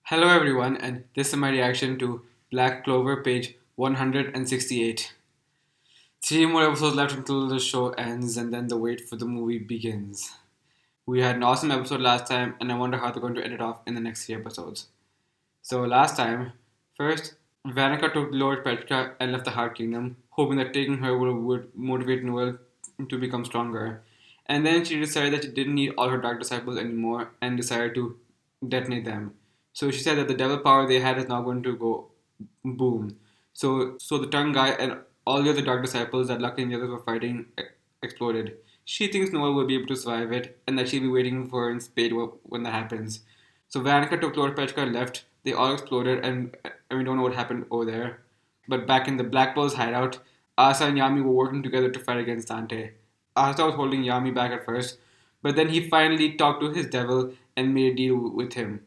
Hello everyone, and this is my reaction to Black Clover page 168. Three more episodes left until the show ends, and then the wait for the movie begins. We had an awesome episode last time, and I wonder how they're going to end it off in the next three episodes. So, last time, first, Vanica took Lord Petra and left the Heart Kingdom, hoping that taking her would motivate Noel to become stronger. And then she decided that she didn't need all her Dark Disciples anymore and decided to detonate them. So she said that the devil power they had is now going to go boom. So the tongue guy and all the other Dark Disciples that Lucky and the others were fighting exploded. She thinks Noel will be able to survive it and that she'll be waiting for her in spade when that happens. So Vanica took Lord Petra and left. They all exploded, and we don't know what happened over there. But back in the Black Bull's hideout, Asa and Yami were working together to fight against Dante. Asa was holding Yami back at first, but then he finally talked to his devil and made a deal with him.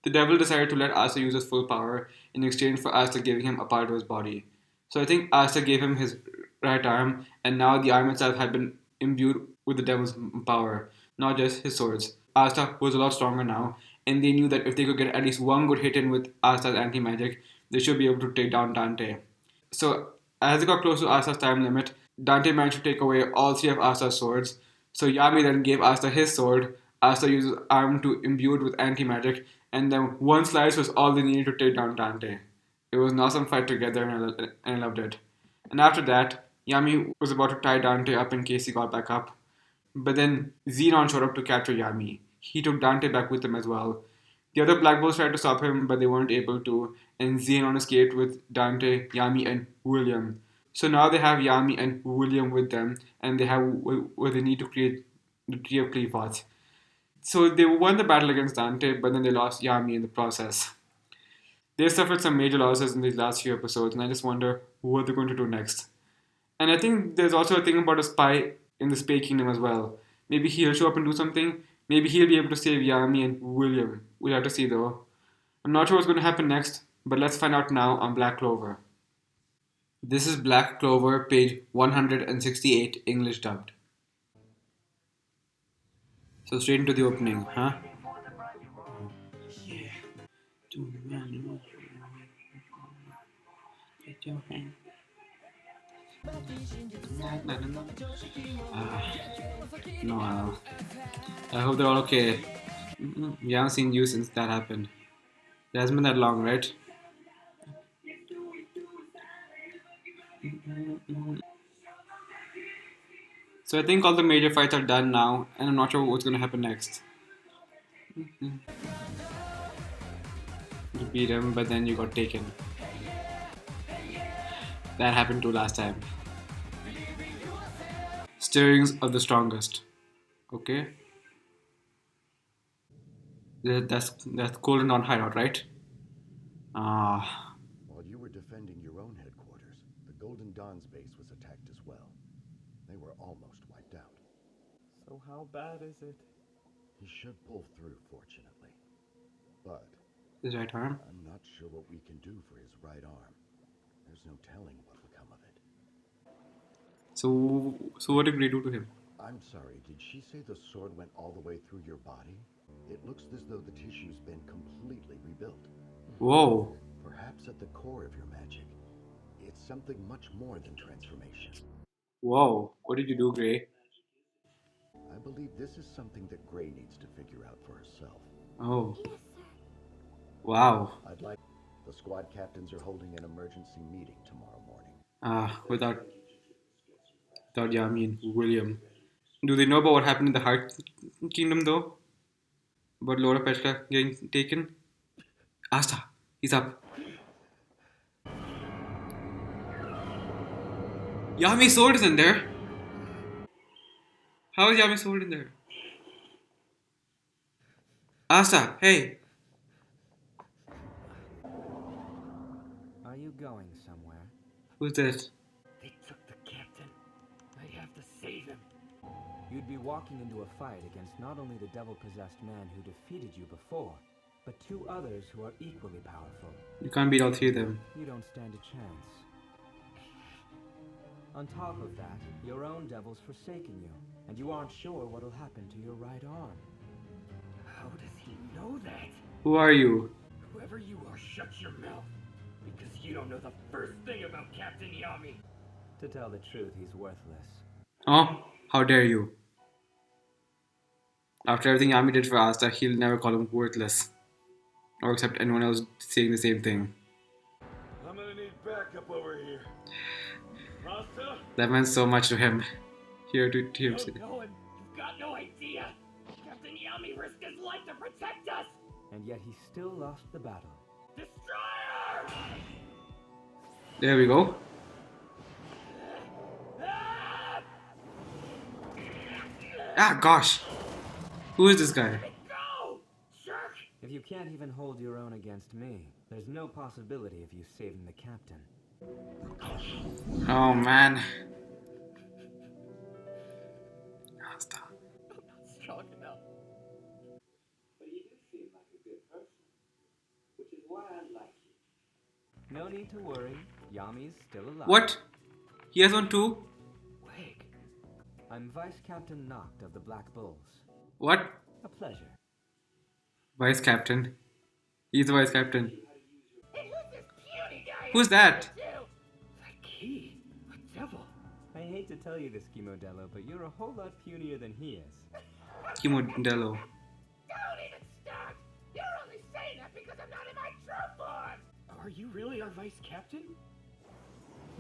The devil decided to let Asa use his full power in exchange for Asa giving him a part of his body. So I think Asa gave him his right arm, and now the arm itself had been imbued with the devil's power, not just his swords. Asa was a lot stronger now, and they knew that if they could get at least one good hit in with Asa's anti magic, they should be able to take down Dante. So, as they got close to Asa's time limit, Dante managed to take away all three of Asa's swords. So, Yami then gave Asa his sword. Asa used his arm to imbue it with anti magic, and then one slice was all they needed to take down Dante. It was an awesome fight together, and I loved it. And after that, Yami was about to tie Dante up in case he got back up. But then Xenon showed up to capture Yami. He took Dante back with him as well. The other Black Bulls tried to stop him, but they weren't able to, and Xenon escaped with Dante, Yami, and William. So now they have Yami and William with them, and they have what they need to create the Tree of Cleophas. So they won the battle against Dante, but then they lost Yami in the process. They suffered some major losses in these last few episodes, and I just wonder what they're going to do next. And I think there's also a thing about a spy in the Spay Kingdom as well. Maybe he'll show up and do something. Maybe he'll be able to save Yami and William. We'll have to see though. I'm not sure what's going to happen next, but let's find out now on Black Clover. This is Black Clover, page 168, English dubbed. So straight into the opening, huh? Yeah. Get your hand. No, I hope they're all okay. We haven't seen you since that happened. It hasn't been that long, right? So I think all the major fights are done now, and I'm not sure what's going to happen next. You beat him, but then you got taken. That happened too last time. Stirrings of the strongest. Okay. That's Golden Dawn hideout, right? Ah. While you were defending your own headquarters, the Golden Dawn's base was attacked as well. They were almost wiped out. So how bad is it? He should pull through, fortunately. But His right arm. I'm not sure what we can do for his right arm. There's no telling what will come of it. So what did we do to him? I'm sorry, did she say the sword went all the way through your body? It looks as though the tissue's been completely rebuilt. Whoa. Perhaps at the core of your magic, it's something much more than transformation. Whoa. What did you do, Gray? I believe this is something that Gray needs to figure out for herself. Oh. Wow. I'd like... The squad captains are holding an emergency meeting tomorrow morning. Without Yami and William. Do they know about what happened in the Heart Kingdom though? About Laura Petra getting taken? Asta, he's up. Yami's sword is in there. How is Yami's sword in there? Asta, hey. Are you going somewhere? Who's this? They took the captain. I have to save him. You'd be walking into a fight against not only the devil-possessed man who defeated you before, but two others who are equally powerful. You can't beat all three of them. You don't stand a chance. On top of that, your own devil's forsaken you, and you aren't sure what'll happen to your right arm. How does he know that? Who are you? shut your mouth, because you don't know the first thing about Captain Yami. To tell the truth, he's worthless. Oh, how dare you. After everything Yami did for Asta, he'll never call him worthless. Or accept anyone else saying the same thing. I'm gonna need backup over here. Rasta? That meant so much to him. Here to him. Don't know him. You've got no idea. Captain Yami risked his life to protect us. And yet he still lost the battle. Destroyer! There we go. Ah, gosh. Who is this guy? Go! Jerk! If you can't even hold your own against me, there's no possibility of you saving the captain. Oh, man. Asta. I'm not strong enough. But you do seem like a good person, which is why I like you. No need to worry. Yami's still alive. What? He has one too? Wait. I'm Vice Captain Nacht of the Black Bulls. What? A pleasure. Vice Captain. He's the Vice Captain. Hey, who's this puny guy? Who's that? That key? A devil. I hate to tell you this, Modello, but you're a whole lot punier than he is. Kimodello. Don't even start! You're only saying that because I'm not in my true form! Are you really our vice captain?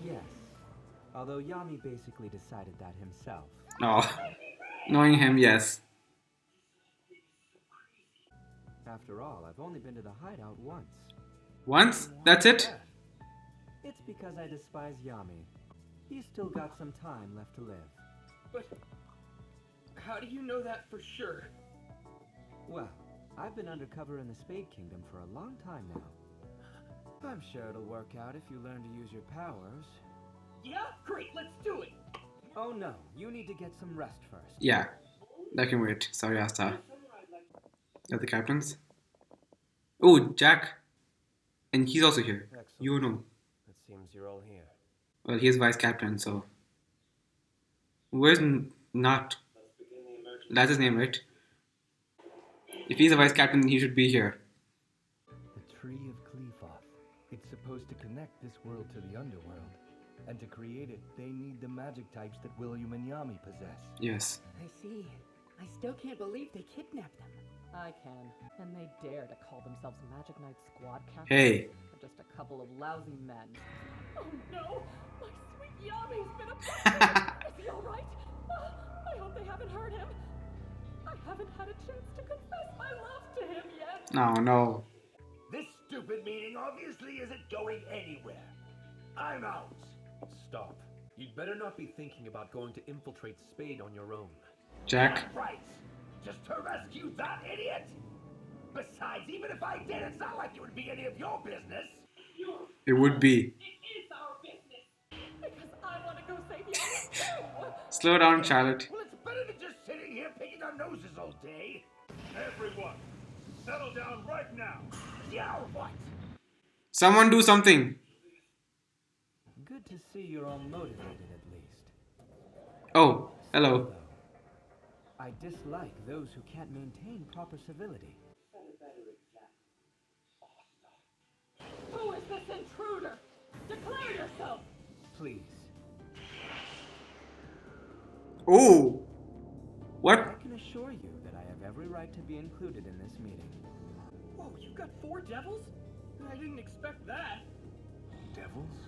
Yes. Although Yami basically decided that himself. Oh. Knowing him, yes. After all, I've only been to the hideout once. Once? That's it? It's because I despise Yami. He's still got some time left to live. But how do you know that for sure? Well, I've been undercover in the Spade Kingdom for a long time now. I'm sure it'll work out if you learn to use your powers. Yeah? Great, let's do it! Oh no, you need to get some rest first. Yeah. That can wait. Sorry, Asta. Are the captains? Oh, Jack. And he's also here. Excellent. You know. It seems you're all here. Well, he's Vice Captain, so. Where's Nacht? That's his name, right? If he's a Vice Captain, then he should be here. The Tree of Clefoth. It's supposed to connect this world to the underworld. And to create it, they need the magic types that William and Yami possess. Yes. I see. I still can't believe they kidnapped them. I can. And they dare to call themselves Magic Knight Squad Captains. Hey. They're just a couple of lousy men. Oh no! My sweet Yami's been abducted! Is he alright? I hope they haven't hurt him. I haven't had a chance to confess my love to him yet. No, no. This stupid meeting obviously isn't going anywhere. I'm out. Stop. You'd better not be thinking about going to infiltrate Spade on your own. Jack. Right. Just to rescue that idiot? Besides, even if I did, it's not like it would be any of your business. It would be. It is our business. Because I want to go save Yami too. Slow down, Charlotte. Well, it's better than just sitting here picking our noses all day. Everyone, settle down right now. Yeah, what? Someone do something. Good to see you're all motivated at least. Oh, hello. I dislike those who can't maintain proper civility. Who is this intruder? Declare yourself. Please. Oh. I What? can assure you that I have every right to be included in this meeting. Whoa, you got 4 devils? I didn't expect that. Devils?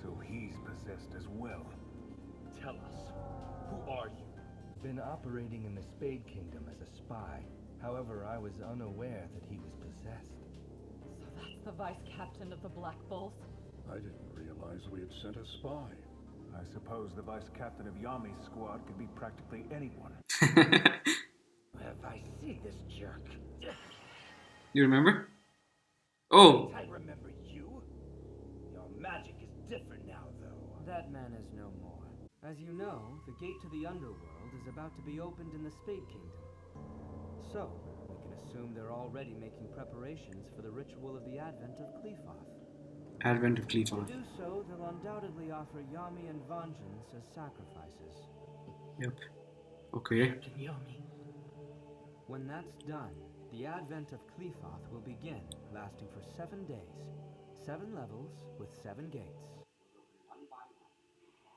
So he's possessed as well. Tell us, who are you? Been operating in the Spade Kingdom as a spy. However, I was unaware that he was possessed. So that's the vice captain of the Black Bulls. I didn't realize we had sent a spy. I suppose the vice captain of Yami's squad could be practically anyone. If I see this jerk. You remember? Oh. I remember you. Your magic is different now, though. That man is no more. As you know, the gate to the underworld is about to be opened in the Spade Kingdom. So, we can assume they're already making preparations for the ritual of the Advent of Clefoth. Advent of To Cleveland. do so, they'll undoubtedly offer Yami and Vengeance as sacrifices. Yep. Okay. Captain Yami. When that's done, The advent of Qlifoth will begin, lasting for 7 days. 7 levels with 7 gates.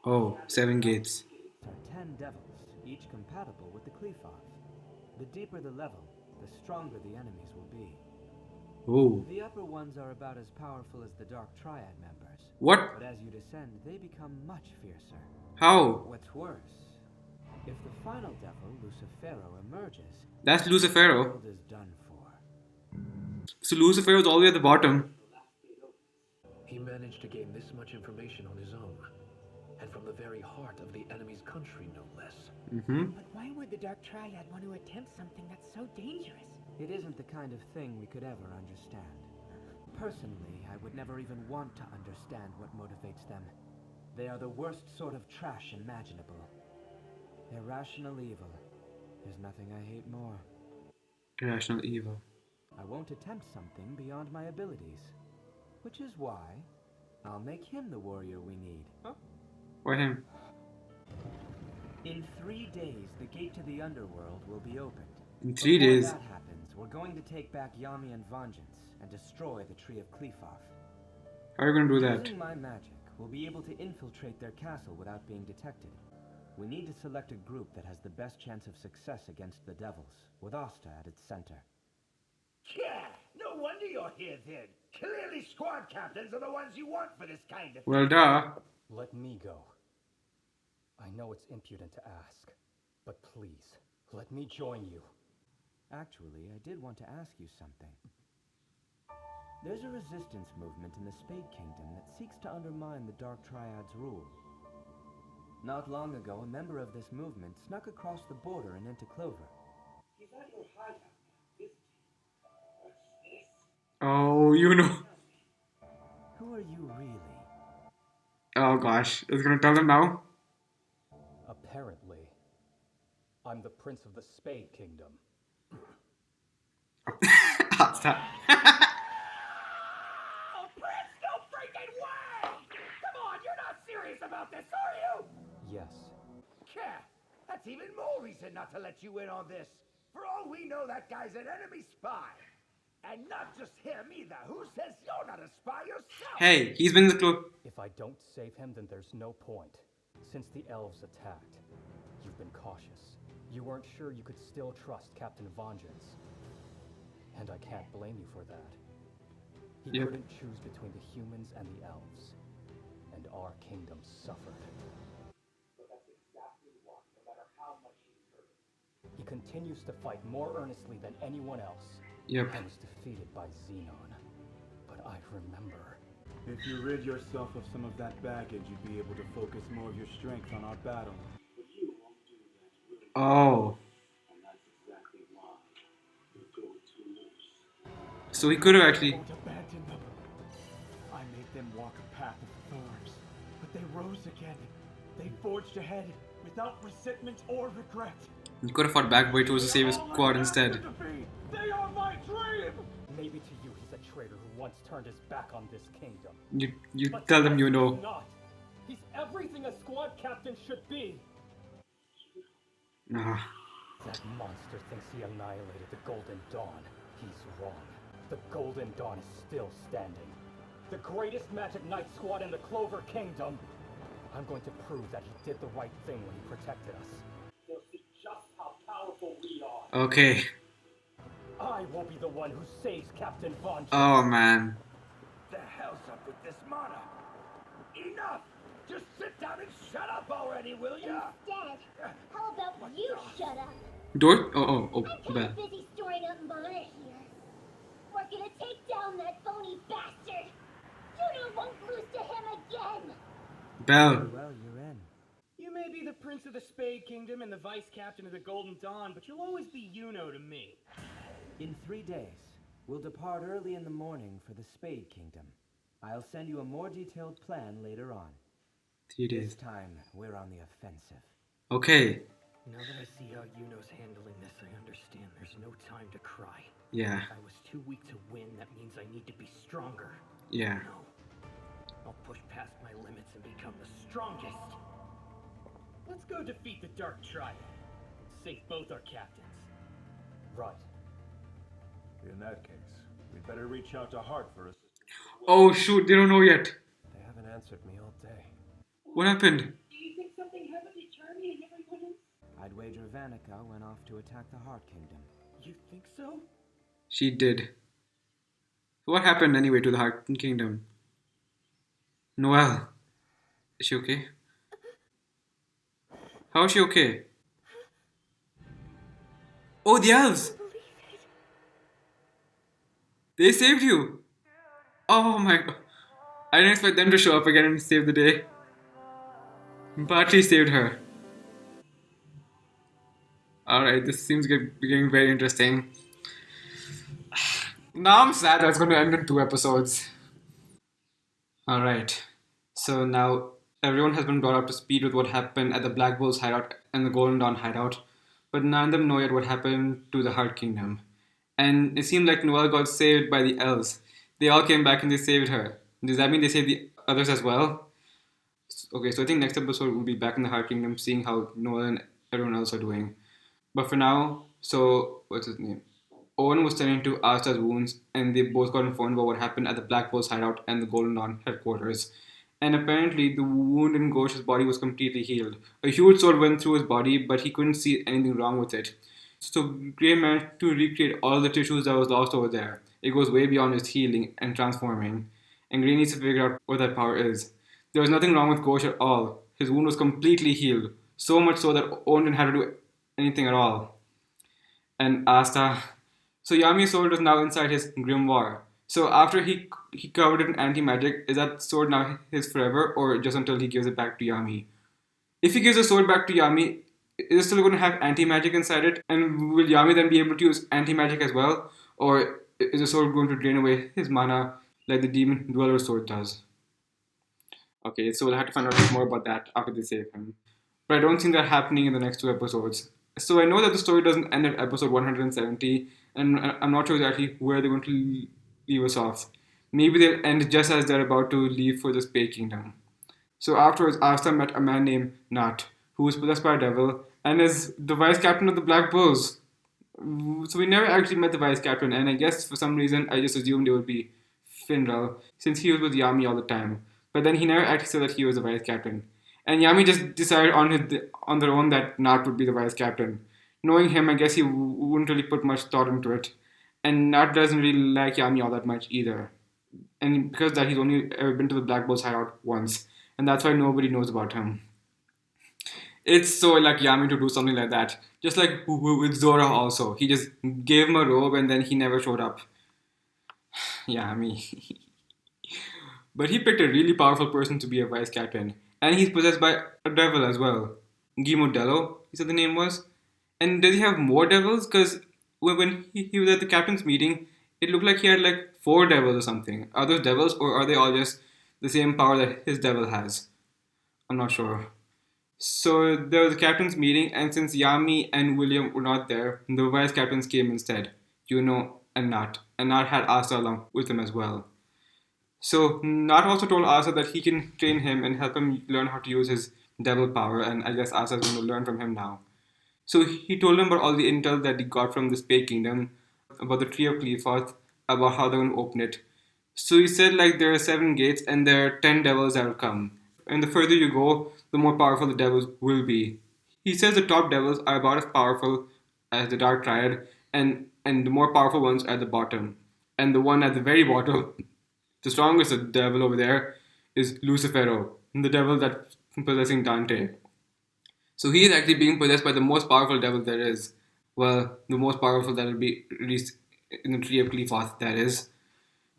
Oh, 7 gates. There are 10 devils, each compatible with the Qlifoth. The deeper the level, the stronger the enemies will be. Oh. The upper ones are about as powerful as the Dark Triad members. What? But as you descend, they become much fiercer. How? What's worse, if the final devil, Lucifero, emerges, That's the Lucifero. world is done for. So Lucifero is all the way at the bottom. He managed to gain this much information on his own, and from the very heart of the enemy's country, no less. But why would the Dark Triad want to attempt something that's so dangerous? It isn't the kind of thing we could ever understand. Personally, I would never even want to understand what motivates them. They are the worst sort of trash imaginable. Irrational evil. There's nothing I hate more. Irrational evil. I won't attempt something beyond my abilities. Which is why I'll make him the warrior we need. Why him? In 3 days, the gate to the underworld will be opened. In 3 Before days? that happens, we're going to take back Yami and Vengeance and destroy the Tree of Qlifoth. How are you gonna do that? Using my magic, we'll be able to infiltrate their castle without being detected. We need to select a group that has the best chance of success against the devils, with Asta at its center. Yeah, no wonder you're here then. Clearly squad captains are the ones you want for this kind of Well, duh. Let me go. I know it's impudent to ask, but please, let me join you. Actually, I did want to ask you something. There's a resistance movement in the Spade Kingdom that seeks to undermine the Dark Triad's rule. Not long ago, a member of this movement snuck across the border and into Clover. He's at your hideout now, isn't he? What's this? Oh, you know. Who are you really? Oh gosh. Is gonna tell them now? Apparently, I'm the Prince of the Spade Kingdom. Stop. Oh, Prince, no freaking way! Come on, you're not serious about this, are you? Yes. Yeah, that's even more reason not to let you in on this. For all we know, that guy's an enemy spy. And not just him either. Who says you're not a spy yourself? Hey, he's been in the club. If I don't save him, then there's no point. Since the elves attacked, you've been cautious. You weren't sure you could still trust Captain Vengeance. And I can't blame you for that. He couldn't choose between the humans and the elves. And our kingdom suffered. But that's exactly why, no matter how much he's hurt. He continues to fight more earnestly than anyone else. Yep. I was defeated by Xenon. But I remember. If you rid yourself of some of that baggage, you'd be able to focus more of your strength on our battle. But you won't do that, will you? Oh. And that's exactly why you're going to lose. So he could have actually. Won't abandon them. I made them walk a path of thorns, but they rose again. They forged ahead without resentment or regret. He could have fought back, but he chose to save his squad instead. They are my dream! Maybe to you he's a traitor who once turned his back on this kingdom. You But tell them to you us, know. he's not. He's everything a squad captain should be. Nah. That monster thinks he annihilated the Golden Dawn. He's wrong. The Golden Dawn is still standing. The greatest Magic Knight squad in the Clover Kingdom. I'm going to prove that he did the right thing when he protected us. They'll see just how powerful we are. Okay. I will be the one who saves Captain Vengeance. Oh man. The hell's up with this monarch? Enough! Just sit down and shut up already, will ya? Instead, how about you shut up? Door? Oh, I'm bad. kind of busy storing up mana here. We're gonna take down that phony bastard. You won't lose to him again. Bell. Well, you're in. You may be the Prince of the Spade Kingdom and the Vice Captain of the Golden Dawn, but you'll always be Yuno to me. In 3 days, we'll depart early in the morning for the Spade Kingdom. I'll send you a more detailed plan later on. 3 days. This time, we're on the offensive. Okay. Now that I see how Yuno's handling this, I understand there's no time to cry. Yeah. If I was too weak to win, that means I need to be stronger. Yeah. No. I'll push past my limits and become the strongest. Let's go defeat the Dark Triad. Save both our captains. Right. In that case, we'd better reach out to Hart for assistance. Oh shoot, they don't know yet. They haven't answered me all day. What happened? Do you think something happened to Charlie and everyone else? I'd wager Vanica went off to attack the Heart Kingdom. You think so? She did. What happened anyway to the Heart Kingdom? Noelle. Is she okay? How is she okay? Oh, the elves! They saved you! Oh my god. I didn't expect them to show up again and save the day. Bartley saved her. Alright, this seems getting very interesting. Now I'm sad that's going to end in 2 episodes. Alright, so now everyone has been brought up to speed with what happened at the Black Bull's hideout and the Golden Dawn hideout, but none of them know yet what happened to the Heart Kingdom. And it seemed like Noelle got saved by the elves. They all came back and they saved her. Does that mean they saved the others as well? Okay, so I think next episode we'll be back in the Heart Kingdom seeing how Noelle and everyone else are doing. But for now, so what's his name? Owen was tending to Asta's wounds, and they both got informed about what happened at the Black Bull's hideout and the Golden Dawn headquarters. And apparently, the wound in Ghosh's body was completely healed. A huge sword went through his body, but he couldn't see anything wrong with it. So Gray managed to recreate all the tissues that was lost over there. It goes way beyond just healing and transforming. And Gray needs to figure out what that power is. There was nothing wrong with Ghosh at all. His wound was completely healed. So much so that Owen didn't have to do anything at all. And Asta. So Yami's sword is now inside his grimoire. So after he covered it in anti-magic, is that sword now his forever or just until he gives it back to Yami? If he gives the sword back to Yami, is it still going to have anti-magic inside it? And will Yami then be able to use anti-magic as well? Or is the sword going to drain away his mana like the Demon Dweller's sword does? Okay, so we'll have to find out more about that after they save him. But I don't think that's happening in the next 2 episodes. So I know that the story doesn't end at episode 170, and I'm not sure exactly where they're going to leave us off. Maybe they'll end just as they're about to leave for the Space Kingdom. So afterwards, Asta met a man named Nacht, who was possessed by a devil, and is the vice captain of the Black Bulls. So we never actually met the vice captain, and I guess for some reason I just assumed it would be Finral, since he was with Yami all the time. But then he never actually said that he was the vice captain. And Yami just decided on their own that Nacht would be the vice captain. Knowing him, I guess he wouldn't really put much thought into it. And Nacht doesn't really like Yami all that much either. And because of that, he's only ever been to the Black Bull's hideout once. And that's why nobody knows about him. It's so like Yami to do something like that. Just like with Zora also. He just gave him a robe and then he never showed up. Yami. But he picked a really powerful person to be a vice captain. And he's possessed by a devil as well. Gimodello, he said the name was. And does he have more devils? Because when he was at the captain's meeting, it looked like he had like 4 devils or something. Are those devils or are they all just the same power that his devil has? I'm not sure. So there was a captain's meeting, and since Yami and William were not there, the vice captains came instead. Juno and Nat. And Nat had Asa along with him as well. So Nat also told Asa that he can train him and help him learn how to use his devil power, and I guess Asa is going to learn from him now. So he told him about all the intel that he got from the Space Kingdom, about the Tree of Qlipoth, about how they're going to open it. So he said like there are 7 gates and there are 10 devils that will come. And the further you go, the more powerful the devils will be. He says the top devils are about as powerful as the Dark Triad, and the more powerful ones are at the bottom. And the one at the very bottom, the strongest devil over there, is Lucifero, the devil that's possessing Dante. So he is actually being possessed by the most powerful devil there is. Well, the most powerful that will be released in the Tree of Qlipoth, that is.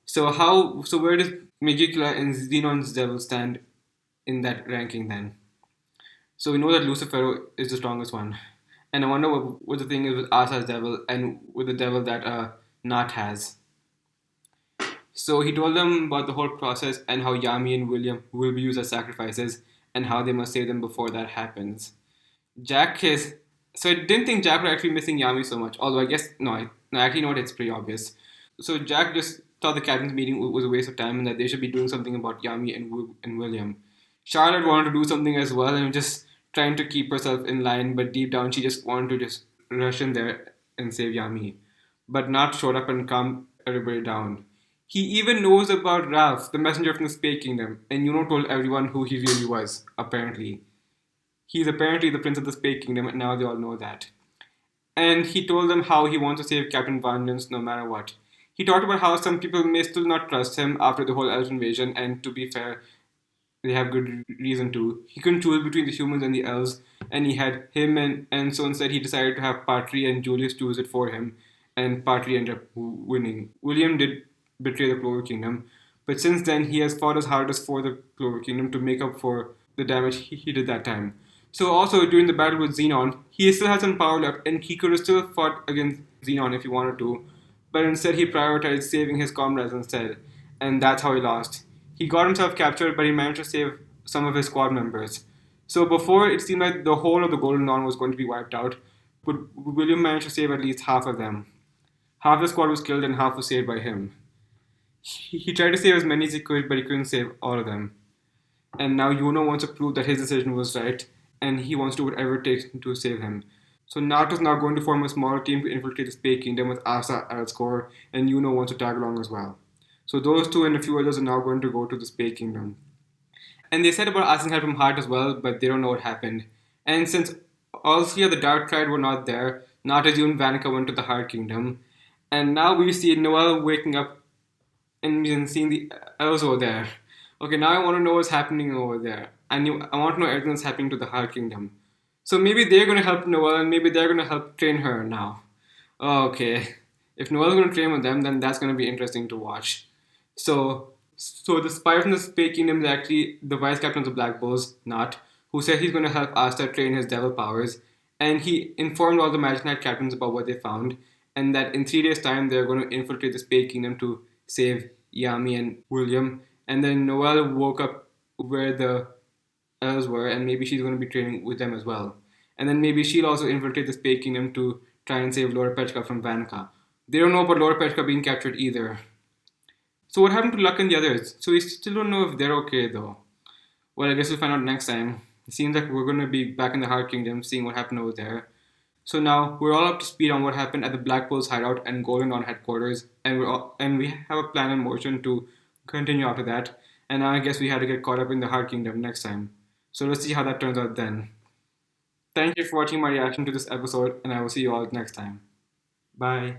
So where does Megicula and Xenon's devil stand in that ranking then? So we know that Lucifero is the strongest one. And I wonder what the thing is with Asa's devil and with the devil that Nat has. So he told them about the whole process and how Yami and William will be used as sacrifices and how they must save them before that happens. Jack is... So I didn't think Jack would actually be missing Yami so much. Although I guess... No, actually, no, it's pretty obvious. So Jack just thought the captain's meeting was a waste of time and that they should be doing something about Yami and William. Charlotte wanted to do something as well and just trying to keep herself in line, but deep down she just wanted to just rush in there and save Yami. but Nacht showed up and calmed everybody down. He even knows about Ralph, the messenger from the Space Kingdom, and told everyone who he really was, apparently. He's apparently the Prince of the Space Kingdom, and now they all know that. And he told them how he wants to save Captain Vengeance no matter what. He talked about how some people may still not trust him after the whole Elf invasion, and to be fair, they have good reason to. He couldn't choose between the humans and the elves, and he had him, and so instead he decided to have Patry and Julius choose it for him, and Patry ended up winning. William did betray the Clover Kingdom, but since then he has fought his hardest for the Clover Kingdom to make up for the damage he did that time. So also during the battle with Xenon, he still had some power left, and he could have still fought against Xenon if he wanted to, but instead he prioritized saving his comrades instead, and that's how he lost. He got himself captured, but he managed to save some of his squad members. So before it seemed like the whole of the Golden Dawn was going to be wiped out, but William managed to save at least half of them. Half the squad was killed and half was saved by him. He tried to save as many as he could, but he couldn't save all of them. And now Yuno wants to prove that his decision was right, and he wants to do whatever it takes to save him. So Naruto is now going to form a small team to infiltrate the Space Kingdom with Asa at its core, and Yuno wants to tag along as well. So those two and a few others are now going to go to the Space Kingdom. And they said about asking help from Heart as well, but they don't know what happened. And since all three of the Dark Triad were not there, Natazu and Vanica went to the Heart Kingdom. And now we see Noelle waking up and seeing the elves over there. Okay, now I want to know what's happening over there. I want to know everything that's happening to the Heart Kingdom. So maybe they're going to help Noelle, and maybe they're going to help train her now. Okay, if Noelle's going to train with them, then that's going to be interesting to watch. So the spy from the Space Kingdom is actually the vice captain of the Black Bulls, Nacht, who said he's going to help Asta train his devil powers, and he informed all the Magic Knight captains about what they found, and that in 3 days' time they're going to infiltrate the Space Kingdom to save Yami and William. And then Noelle woke up where the elves were, and maybe she's going to be training with them as well. And then maybe she'll also infiltrate the Space Kingdom to try and save Laura Petchka from Vanica. They don't know about Laura Petchka being captured either. So what happened to Luck and the others? So we still don't know if they're okay though. Well, I guess we'll find out next time. It seems like we're going to be back in the Heart Kingdom, seeing what happened over there. So now we're all up to speed on what happened at the Black Bulls hideout and Golden Dawn headquarters, and we have a plan in motion to continue after that. And now I guess we had to get caught up in the Heart Kingdom next time. So let's see how that turns out then. Thank you for watching my reaction to this episode, and I will see you all next time. Bye.